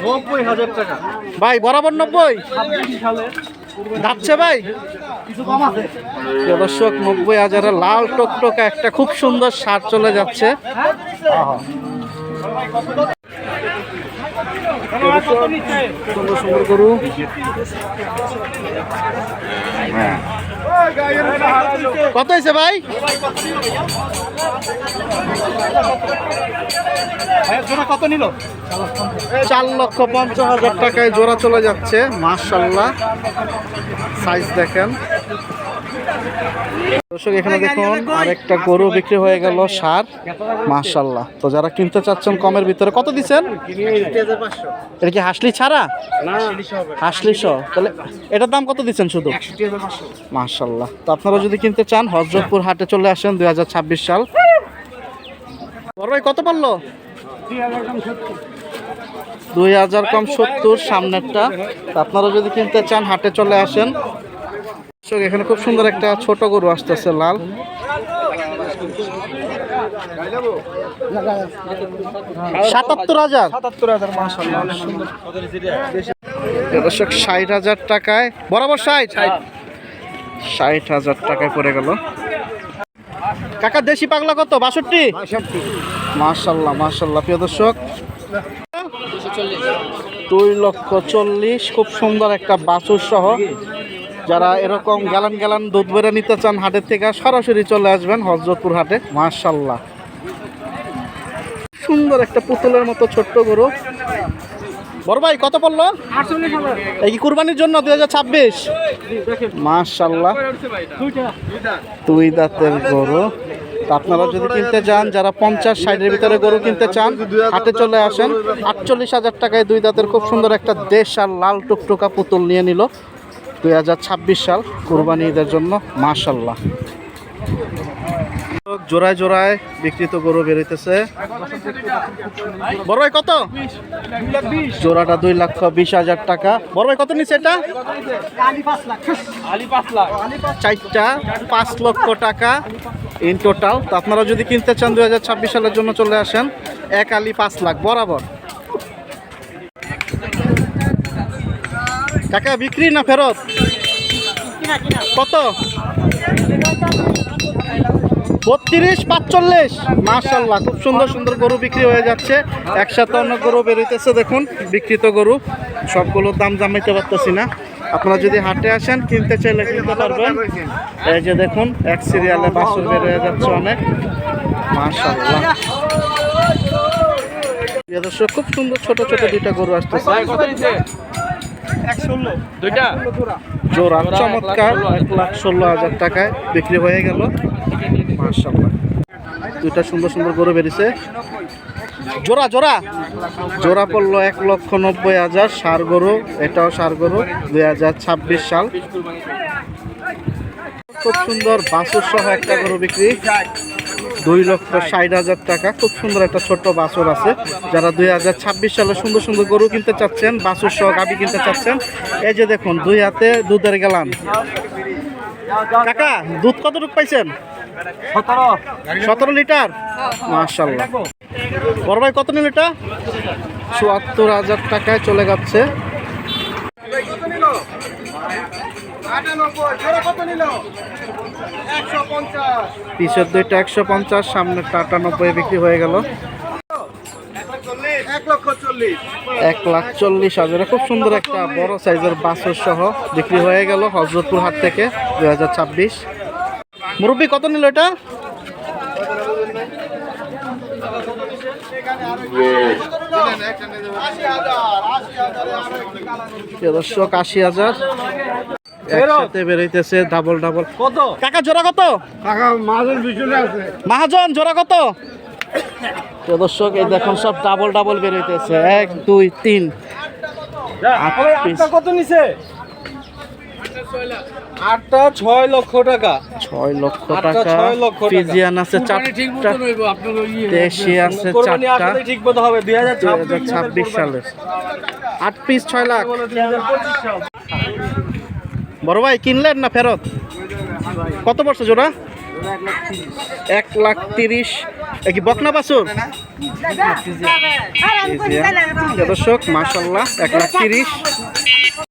90,000 টাকা ভাই বরাবর 90 যাচ্ছে ভাই কিছু কম আছে। দর্শক 90,000 লাল টকটকা একটা খুব সুন্দর ষাঁড় চলে যাচ্ছে। সুন্দর সুন্দর গরু। কত হয়েছে ভাই? 4,50,000 টাকায় জোড়া চলে যাচ্ছে। মাশাআল্লাহ সাইজ দেখেন দর্শক। এখানে দেখুন আরেকটা গরু বিক্রি হয়ে গেল ষাঁড়। মাশাআল্লাহ। তো যারা কিনতে চাচ্ছেন কমের ভিতরে কত দিচ্ছেন? এটা কি হাসলি ছাড়া? হাসলি সহ। তাহলে এটার দাম কত দিচ্ছেন শুধু? মাশাআল্লাহ। তো আপনারা যদি কিনতে চান হযরতপুর হাটে চলে আসেন। 2026 সাল। বড় ভাই কত পড়লো? 2000 কম 70 সামনেরটা। তো আপনারা যদি কিনতে চান হাটে চলে আসেন। এখানে খুব সুন্দর একটা ছোট গরু আসতেছে লাল। 77,000 মাশাআল্লাহ। দর্শক 60,000 টাকায় বরাবর 60,000 টাকায় পড়ে গেল। কাকা দেশি পাগলা কত? 62 মাশাআল্লাহ মাশাআল্লাহ। প্রিয় দর্শক 2,40,000 খুব সুন্দর একটা বাছুর সহ। যারা এরকম গ্যালান দুধ বেড়ে নিতে চান হাটের থেকে সরাসরি চলে আসবেন হযরতপুর হাটে। মাশাআল্লাহ সুন্দর একটা পুতুলের মতো ছোট্ট গরু। বড় ভাই কত পড়লো? 48,000। এই কি কুরবানির জন্য 2026? মাশাআল্লাহ 2 দাঁতের গরু। আপনারা যদি কিনতে চান যারা 50-60 ভিতরে গরু কিনতে চান হাটে চলে আসেন। 48,000 টাকায় 2 দাঁতের খুব সুন্দর একটা দেশ আর লাল টুকটুকা পুতুল নিয়ে নিল 2026 সাল কুরবানি ঈদের জন্য। মাশাআল্লাহ জোড়ায় জোড়ায় বিক্রিত গরু বেরোইতেছে। বড় ভাই কত? জোড়াটা 2,20,000 টাকা। বড় ভাই কত নিচ্ছে এটা? 4টা 5 লক্ষ টাকা ইন টোটাল। তো আপনারা যদি কিনতে চান 2026 সালের জন্য চলে আসেন। 1 আলি 5 লাখ বরাবর। টাকা বিক্রি না ফেরত? কত? 32-45 মাশাআল্লাহ। খুব সুন্দর সুন্দর গরু বিক্রি হয়ে যাচ্ছে। একসাথে অনেক গরু বেরোইতেছে দেখুন বিক্রিত গরু। সবগুলোর দাম জানাইতে পারতেছি না। আপনারা যদি হাটে আসেন কিনতে চাইলে কিনতে পারবেন। এই যে দেখুন এক সিরিয়ালে বাছুর বের হয়ে যাচ্ছে অনেক। মাশাআল্লাহ দর্শক খুব সুন্দর ছোট ছোট দুইটা গরু আসতেছে। জোড়া চমৎকার 1,16,000 টাকায় বিক্রি হয়ে গেল। মাশাআল্লাহ দুইটা সুন্দর সুন্দর গরু বেরিয়েছে। জোড়া জোড়া জোড়া পড়লো 1,90,000 ষাঁড় গরু। এটাও ষাঁড় গরু 2026 সাল। খুব সুন্দর বাছুর সহ একটা গরু বিক্রি 2,60,000 টাকা। খুব সুন্দর একটা ছোট্ট বাছুর আছে। যারা 2026 সালে সুন্দর সুন্দর গরু কিনতে চাচ্ছেন বাছুর সহ গাভী কিনতে চাচ্ছেন এই যে দেখুন 2 হাতে দুধের গ্যালান। কাকা দুধ কতটুকু পাইছেন? 17 লিটার। মাশাআল্লাহ। বড় ভাই কত নিল এটা? 74,000 টাকায় চলে যাচ্ছে। পিছের দুইটা 150 সামনেরটা 98 বিক্রি হয়ে গেল। 1,40,000 খুব সুন্দর একটা বড় সাইজের বাছুর সহ বিক্রি হয়ে গেল হযরতপুর হাট থেকে 2026। মুরব্বি কত নিল এটা? দর্শক 80,000 একসাথে বেরোইতেছে ডাবল ডাবল। কত কাকা জোড়া কত? মহাজন জোড়া কত? দর্শক এই দেখুন সব ডাবল ডাবল বেরোইতেছে 1 2 3 কত নিছে? 8টা 6 লক্ষ টাকা। 6 লক্ষ টাকা। ফিজিয়ান আছে 4টা, দেশি আছে 4টা। ঠিক মতো হবে 2026 সালে 8 পিস 6 লাখ। বড় ভাই কিনলেন না ফেরত? কত পড়ছে জোড়া? 1,30,000 এ কি বকনা বাছুর? দর্শক মাশাআল্লাহ 1,30,000।